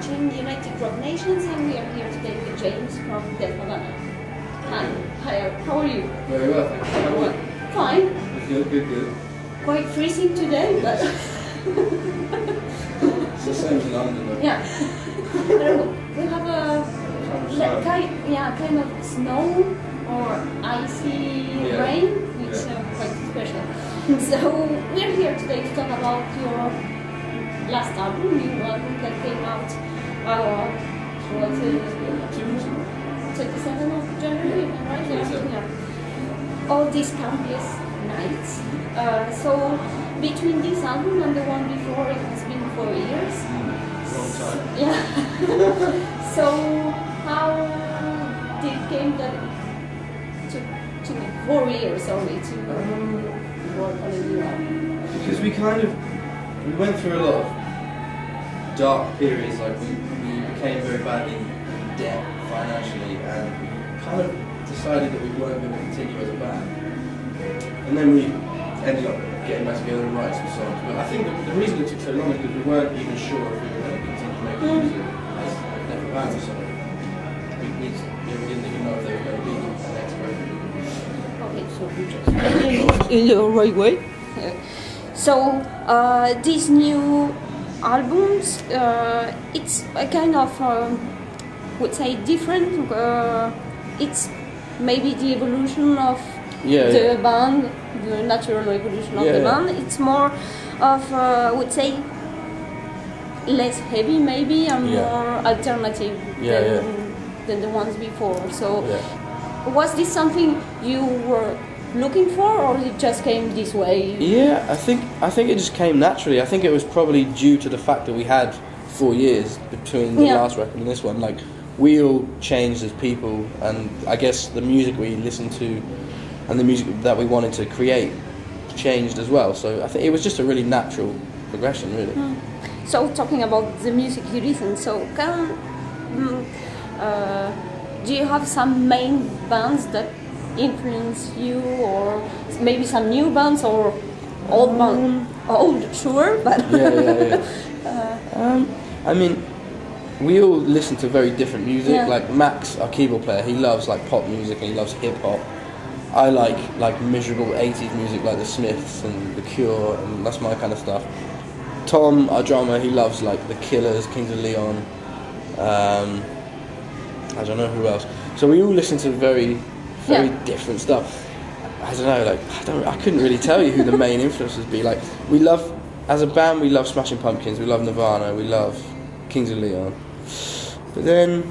watching United Rock Nations, and we are here today with James from the HAVANA. Hi, how are you? Very well, thank you. How are you? Fine. Good. Quite freezing today, but... It's the same as in London though. Yeah. I don't know. We have kind of snow or icy rain, which is quite special. So we're here today to talk about your last album, new album that came out 27th of January, right? Yeah. All these countless nights. So between this album and the one before, it has been 4 years. Long time. Yeah. So how did it came that to 4 years only to work on a new album? Because we went through a lot of dark periods, like we became very badly in debt financially, and we kind of decided that we weren't going to continue as a band. And then we ended up getting back together and writing some songs. But I think the reason it took so long is because we weren't even sure if we were going to continue making music as a band. So we didn't even know if they were going to be the next record. Okay, so we just in the right way. So these new albums, it's a kind of would say different. It's maybe the evolution of the band, the natural evolution of the band. It's more of would say less heavy maybe and more alternative than the ones before. So was this something you were looking for, or it just came this way? Yeah, I think it just came naturally. I think it was probably due to the fact that we had 4 years between the last record and this one. Like, we all changed as people, and I guess the music we listened to and the music that we wanted to create changed as well. So I think it was just a really natural progression, really. So talking about the music you listen, so do you have some main bands that influence you, or maybe some new bands or old bands? Old, sure, but I mean, we all listen to very different music. Like Max, our keyboard player, he loves like pop music and he loves hip hop. I like miserable 80s music like the Smiths and the Cure, and that's my kind of stuff. Tom, our drummer, he loves like the Killers, Kings of Leon. I don't know who else. So we all listen to very different stuff. I don't know, like I couldn't really tell you who the main influences be. Like, we love, as a band, we love Smashing Pumpkins, we love Nirvana, we love Kings of Leon. But then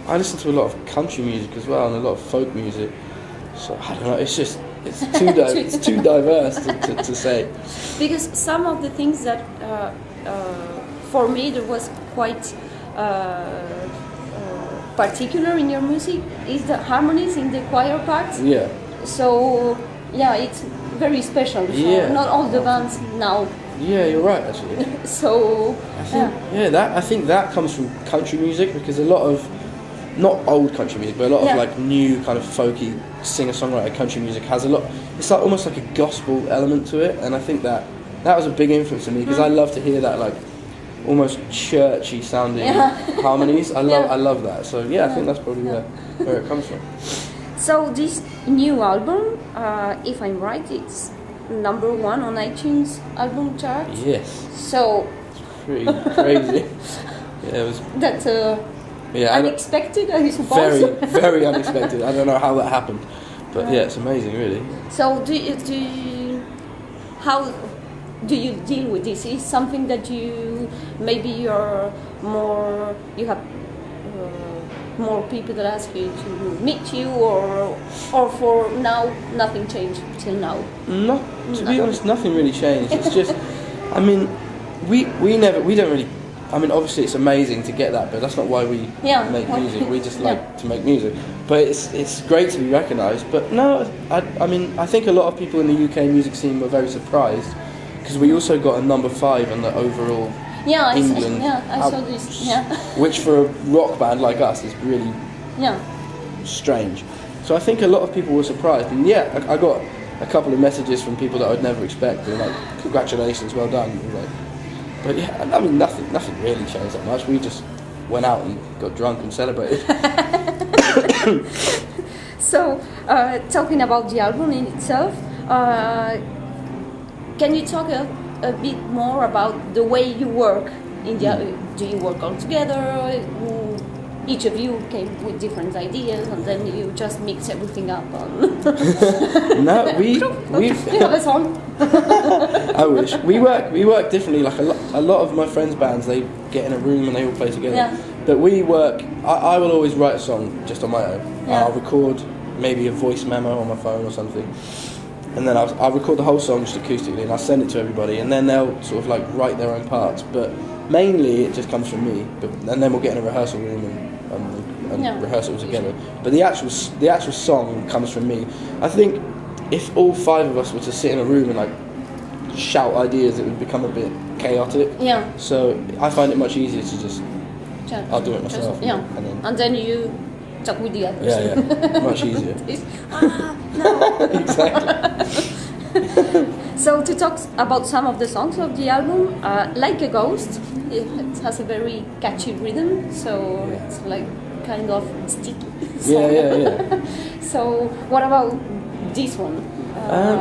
I listen to a lot of country music as well, and a lot of folk music. So I don't know, it's too diverse to say. Because some of the things that for me there was quite particular in your music is the harmonies in the choir parts. Yeah. So it's very special for not all the bands now. Yeah, you're right actually. So I think that comes from country music, because a lot of, not old country music, but a lot of like new kind of folky singer-songwriter country music has a lot, it's like almost like a gospel element to it, and I think that was a big influence on me, because I love to hear that like almost churchy sounding harmonies. I love that. So I think that's probably where it comes from. So this new album, if I'm right, it's #1 on iTunes album chart. Yes. So it's pretty crazy. It was. That's unexpected, I suppose. Very, very unexpected. I don't know how that happened, but it's amazing, really. So how do you deal with this? Is something that you have more people that ask you to meet you, or for now nothing changed till now? No, to be honest, nothing really changed. It's just, I mean, we don't really. I mean, obviously it's amazing to get that, but that's not why we make music. We just like to make music. But it's great to be recognised. But no, I mean, I think a lot of people in the UK music scene were very surprised, because we also got a #5 on the overall England. I saw this. Which for a rock band like us is really strange. So I think a lot of people were surprised, and I got a couple of messages from people that I'd never expect, like, congratulations, well done. Like, But yeah, I mean, nothing really changed that much. We just went out and got drunk and celebrated. So, talking about the album in itself, can you talk a bit more about the way you work in the? Do you work all together? Each of you came with different ideas, and then you just mix everything up. No, we have a song. I wish we work differently. Like a lot of my friends' bands, they get in a room and they all play together. Yeah. But we work. I will always write a song just on my own. Yeah. I'll record maybe a voice memo on my phone or something, and then I'll record the whole song just acoustically, and I'll send it to everybody, and then they'll sort of like write their own parts. But mainly it just comes from me. And then we'll get in a rehearsal room and rehearse it all together. But the actual song comes from me. I think if all 5 of us were to sit in a room and like shout ideas, it would become a bit chaotic. Yeah. So I find it much easier to just I'll do it myself. Yeah. And then you talk with the others. Yeah, much easier. No. Exactly. So to talk about some of the songs of the album, Like a Ghost, it has a very catchy rhythm, so it's like kind of sticky. Yeah. So what about this one?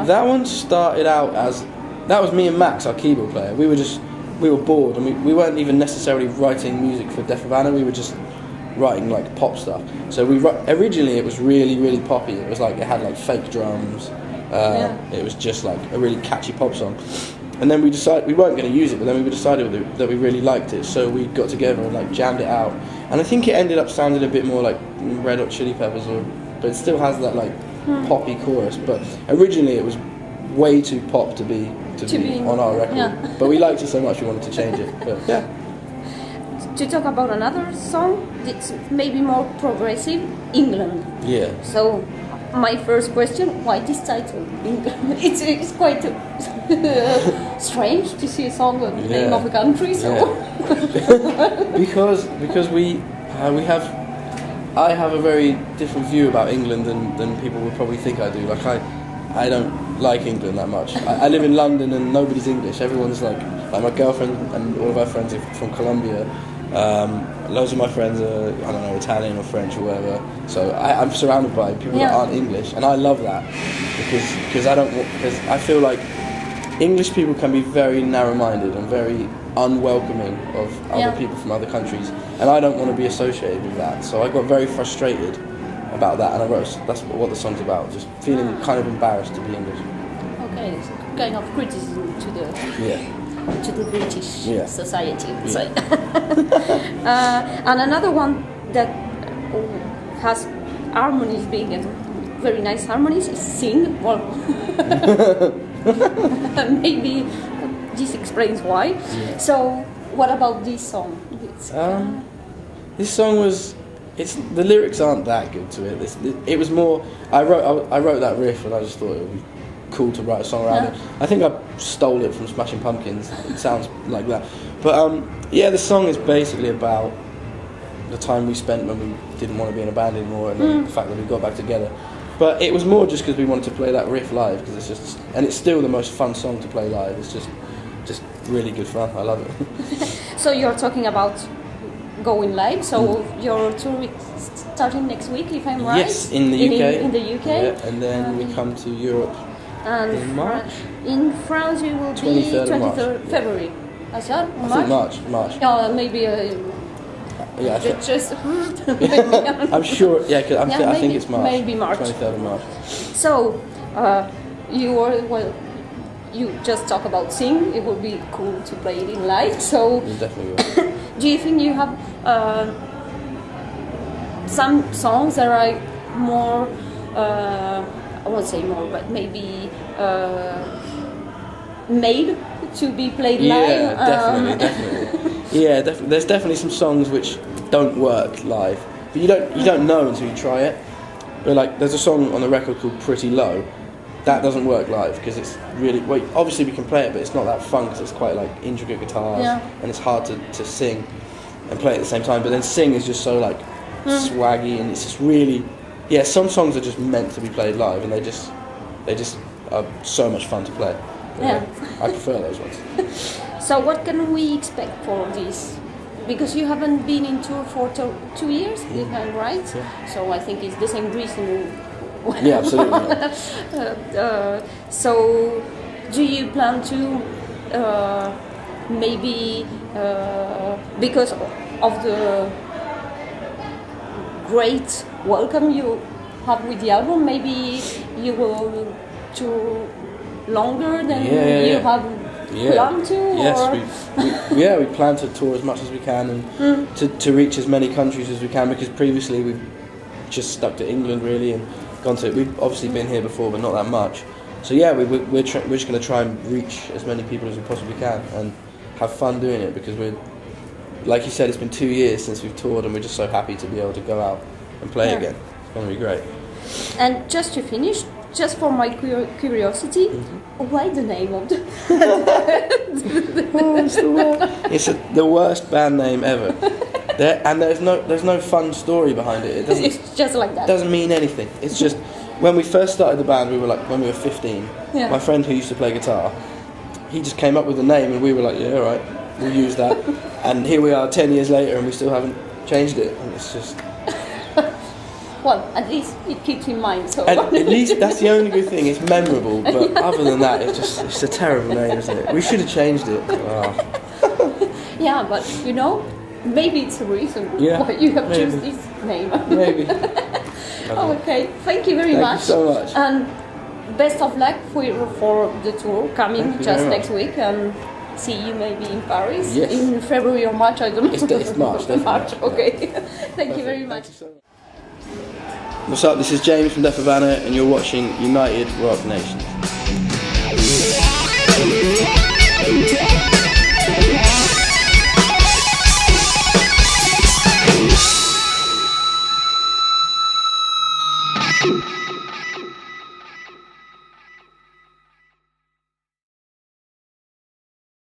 That one started out as, that was me and Max, our keyboard player. We were bored, and we weren't even necessarily writing music for HAVANA, we were just writing like pop stuff. So originally it was really, really poppy. It was like, it had like fake drums. It was just like a really catchy pop song. And then we decided we weren't going to use it, but then we decided that we really liked it, so we got together and like jammed it out. And I think it ended up sounding a bit more like Red Hot Chili Peppers, but it still has that like poppy chorus. But originally it was way too pop to be on our record. Yeah. But we liked it so much we wanted to change it. But yeah. To talk about another song, it's maybe more progressive, England. Yeah. So my first question, why this title? It's quite strange to see a song with the name of a country. So because I have a very different view about England than people would probably think I do. Like I don't like England that much. I live in London and nobody's English. Everyone's like my girlfriend and all of our friends are from Colombia. Loads of my friends are, I don't know, Italian or French or whatever. So I'm surrounded by people that aren't English, and I love that because I feel like English people can be very narrow-minded and very unwelcoming of other people from other countries, and I don't want to be associated with that. So I got very frustrated about that, and that's what the song's about, just feeling kind of embarrassed to be English. Okay, so kind of criticism to the British society. And another one that has harmonies, being very nice harmonies, is Sing. Well, maybe this explains why. Yeah. So, what about this song? This song was. The lyrics aren't that good to it. It was more. I wrote that riff and I just thought it would be cool to write a song around it. I think I stole it from Smashing Pumpkins. It sounds like that. But the song is basically about the time we spent when we didn't want to be in a band anymore, and the fact that we got back together. But it was more just because we wanted to play that riff live, because it's still the most fun song to play live. It's just really good fun. I love it. So you're talking about going live. So your tour is starting next week, if I'm right? Yes, in the UK. In the UK. Yeah, and then we come to Europe. And in March? In France, we will 23rd be 23rd of February. I said March? March. Maybe. Just. I'm sure. Yeah, I think it's March. Maybe March. 23rd of March. So, you just talk about Sing. It would be cool to play it in live. So. You definitely will. Do you think you have some songs that are more? I won't say more, but maybe made to be played live. Yeah, definitely. Yeah, there's definitely some songs which don't work live, but you don't know until you try it. But like, there's a song on the record called "Pretty Low." That doesn't work live because it's really obviously we can play it, but it's not that fun because it's quite like intricate guitars and it's hard to sing and play at the same time. But then Sing is just so like swaggy, and it's just really. Yeah, some songs are just meant to be played live, and they just are so much fun to play. But I prefer those ones. So what can we expect for this? Because you haven't been in tour for 2 years, if I'm right. Yeah. So I think it's the same reason. Yeah, absolutely. So do you plan to maybe because of the great welcome you have with the album, maybe you will tour longer than you have planned to? Yes, or? we plan to tour as much as we can and to reach as many countries as we can, because previously we've just stuck to England really and gone to. We've obviously been here before, but not that much. So yeah, we're just going to try and reach as many people as we possibly can and have fun doing it, because we're, like you said, it's been 2 years since we've toured and we're just so happy to be able to go out and play again. It's going to be great. And just to finish, just for my curiosity, why the name of the... It's the worst band name ever. There's no fun story behind it. It's just like that. It doesn't mean anything. It's just, when we first started the band, when we were 15, my friend who used to play guitar, he just came up with the name and we were like, yeah, all right, we'll use that. And here we are 10 years later and we still haven't changed it. And it's just... Well, at least it keeps in mind. So at least that's the only good thing. It's memorable, but other than that, it's a terrible name, isn't it? We should have changed it. Oh. Yeah, but maybe it's a reason why you have chosen this name. Maybe. Okay, thank you very much. Thank you so much. And best of luck for the tour coming just next week, and see you maybe in Paris in February or March. I don't know. It's March. March. Okay. Thank you very much. Thank you so much. What's up? This is James from HAVANA, and you're watching United Rock Nation.